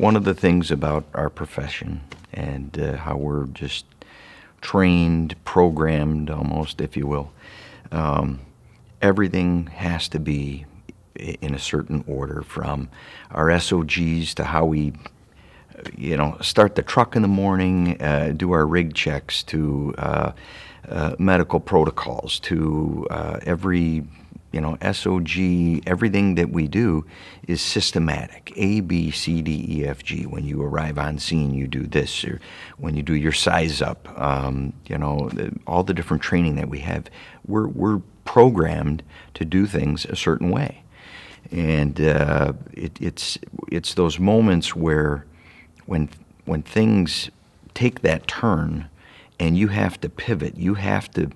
one of the things about our profession and how we're just trained, programmed almost, if you will. Everything has to be in a certain order, from our SOGs to how we, start the truck in the morning, do our rig checks, to medical protocols, to every SOG. Everything that we do is systematic. A, B, C, D, E, F, G. When you arrive on scene, you do this. Or when you do your size up, all the different training that we have, we're programmed to do things a certain way. And it's those moments where when things take that turn and you have to pivot, you have to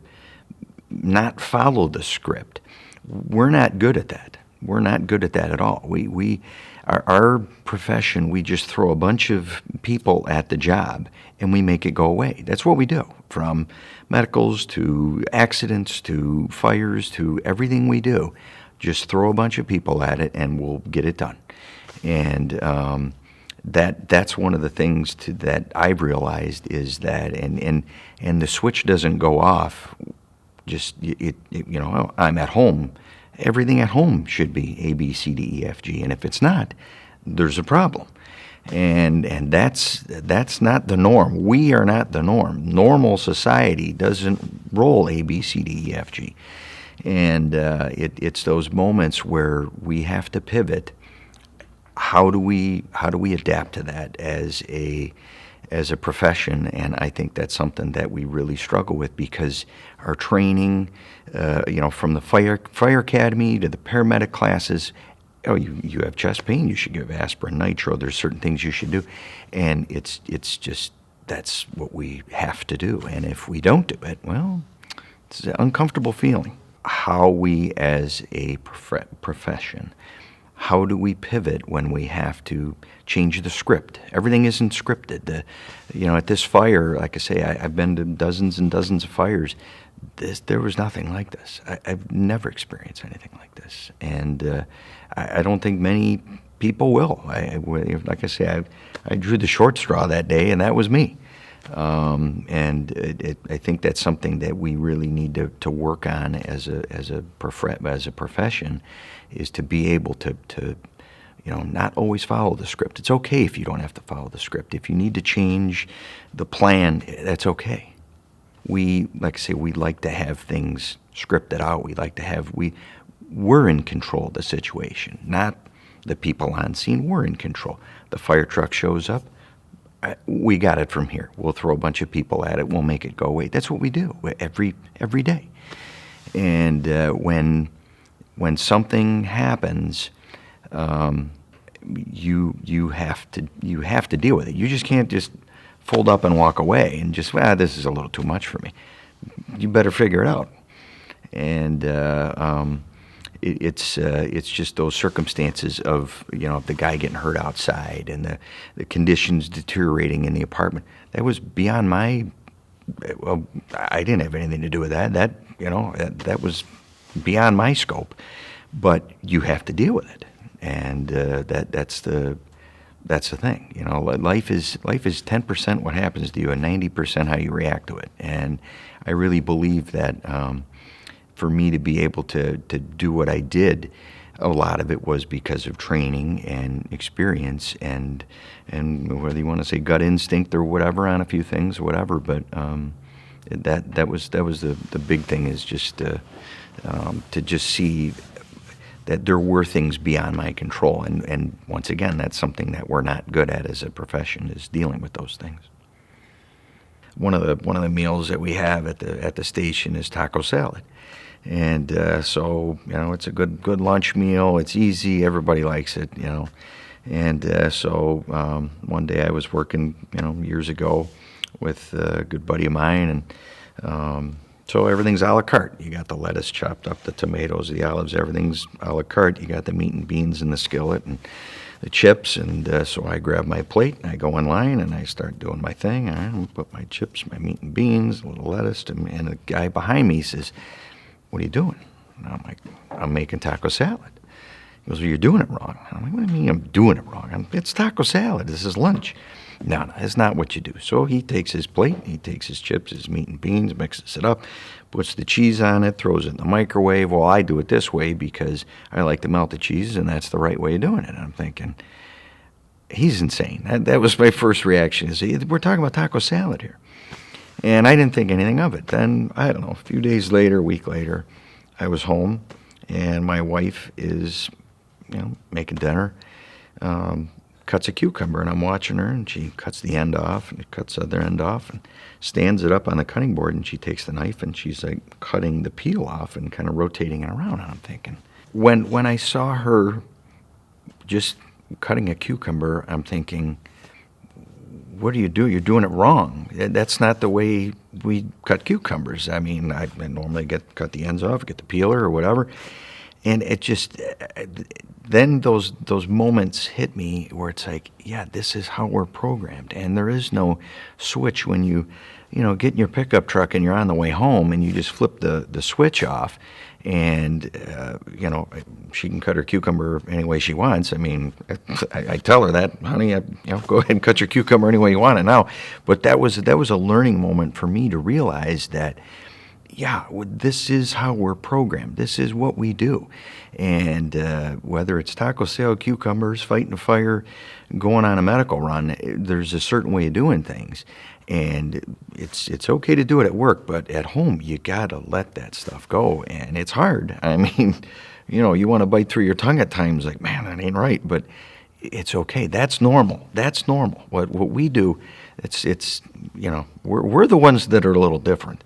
not follow the script. We're not good at that. We're not good at that at all. Our profession, we just throw a bunch of people at the job and we make it go away. That's what we do, from medicals to accidents to fires to everything we do. Just throw a bunch of people at it and we'll get it done. And that's one of the things that I've realized is that, and the switch doesn't go off. Just I'm at home. Everything at home should be A, B, C, D, E, F, G, and if it's not, there's a problem. And that's not the norm. We are not the norm. Normal society doesn't roll A, B, C, D, E, F, G. And it's those moments where we have to pivot. How do we adapt to that as a profession? And I think that's something that we really struggle with, because our training, from the fire academy to the paramedic classes, you have chest pain, you should give aspirin, nitro. There's certain things you should do, and it's just that's what we have to do. And if we don't do it, well, it's an uncomfortable feeling. How we as a profession, how do we pivot when we have to change the script? Everything isn't scripted. At this fire, like I say, I've been to dozens and dozens of fires. There was nothing like this. I've never experienced anything like this, and I don't think many people will. Like I say, I drew the short straw that day, and that was me. I think that's something that we really need to work on as a profession, is to be able to not always follow the script. It's okay if you don't have to follow the script. If you need to change the plan, that's okay. Like I say, we like to have things scripted out. We're in control of the situation, not the people on scene. We're in control. The fire truck shows up. We got it from here. We'll throw a bunch of people at it. We'll make it go away. That's what we do every day. And when something happens, you have to deal with it. You just can't just fold up and walk away and just, this is a little too much for me. You better figure it out. And it's just those circumstances of the guy getting hurt outside and the conditions deteriorating in the apartment. That was beyond my. Well, I didn't have anything to do with that. That was beyond my scope. But you have to deal with it, and that's the thing. Life is 10% what happens to you and 90% how you react to it. And I really believe that. For me to be able to do what I did, a lot of it was because of training and experience and whether you want to say gut instinct or whatever on a few things, whatever. But that was the big thing, is just to just see that there were things beyond my control. And once again, that's something that we're not good at as a profession, is dealing with those things. One of the meals that we have at the station is taco salad. And so it's a good lunch meal. It's easy. Everybody likes it. And so one day I was working years ago with a good buddy of mine, and so everything's a la carte. You got the lettuce chopped up, the tomatoes, the olives. Everything's a la carte. You got the meat and beans in the skillet and the chips. And so I grab my plate and I go in line and I start doing my thing. I put my chips, my meat and beans, a little lettuce, and the guy behind me says, "What are you doing?" And I'm like, "I'm making taco salad." He goes, well, you're doing it wrong. I'm like, what do you mean I'm doing it wrong? It's taco salad. This is lunch. No, it's not what you do. So he takes his plate, he takes his chips, his meat and beans, mixes it up, puts the cheese on it, throws it in the microwave. Well, I do it this way because I like to melt the cheese, and that's the right way of doing it. And I'm thinking, he's insane. That was my first reaction. Is we're talking about taco salad here. And I didn't think anything of it. Then, I don't know, a few days later, a week later, I was home, and my wife is, making dinner, cuts a cucumber, and I'm watching her, and she cuts the end off, and cuts the other end off, and stands it up on the cutting board, and she takes the knife, and she's like cutting the peel off and kind of rotating it around. And I'm thinking, when I saw her just cutting a cucumber, I'm thinking, what do? You're doing it wrong. That's not the way we cut cucumbers. I mean, I normally cut the ends off, get the peeler or whatever. And it just, then those moments hit me where it's like, yeah, this is how we're programmed. And there is no switch when you get in your pickup truck and you're on the way home and you just flip the switch off. And, she can cut her cucumber any way she wants. I mean, I tell her that, honey, go ahead and cut your cucumber any way you want it now. But that was a learning moment for me to realize that, yeah, this is how we're programmed. This is what we do. And whether it's taco salad, cucumbers, fighting a fire, going on a medical run, there's a certain way of doing things. And it's okay to do it at work, but at home, you got to let that stuff go. And it's hard. I mean, you want to bite through your tongue at times, like, man, that ain't right. But it's okay. That's normal. That's normal. What we do, it's we're the ones that are a little different.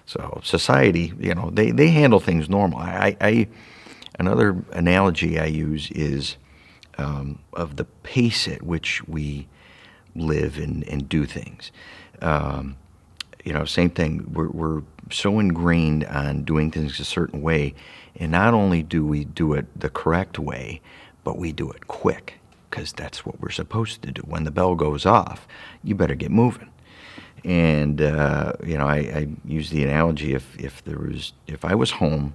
So society, they handle things normal. Another analogy I use is of the pace at which we live and do things. Same thing. We're so ingrained on doing things a certain way, and not only do we do it the correct way, but we do it quick, because that's what we're supposed to do. When the bell goes off, you better get moving. And I use the analogy, if I was home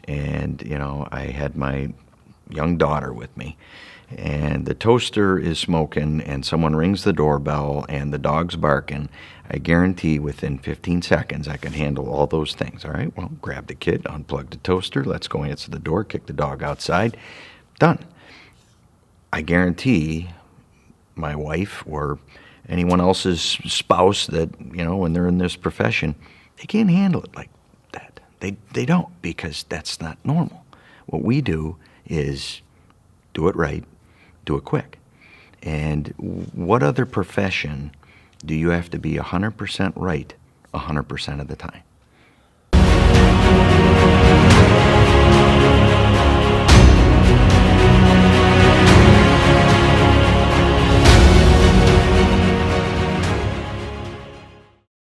and I had my young daughter with me, and the toaster is smoking, and someone rings the doorbell, and the dog's barking, I guarantee within 15 seconds I can handle all those things. All right, well, grab the kid, unplug the toaster, let's go answer the door, kick the dog outside, done. I guarantee my wife or anyone else's spouse that, when they're in this profession, they can't handle it like that. They don't, because that's not normal. What we do is do it right, do it quick. And what other profession do you have to be 100% right 100% of the time?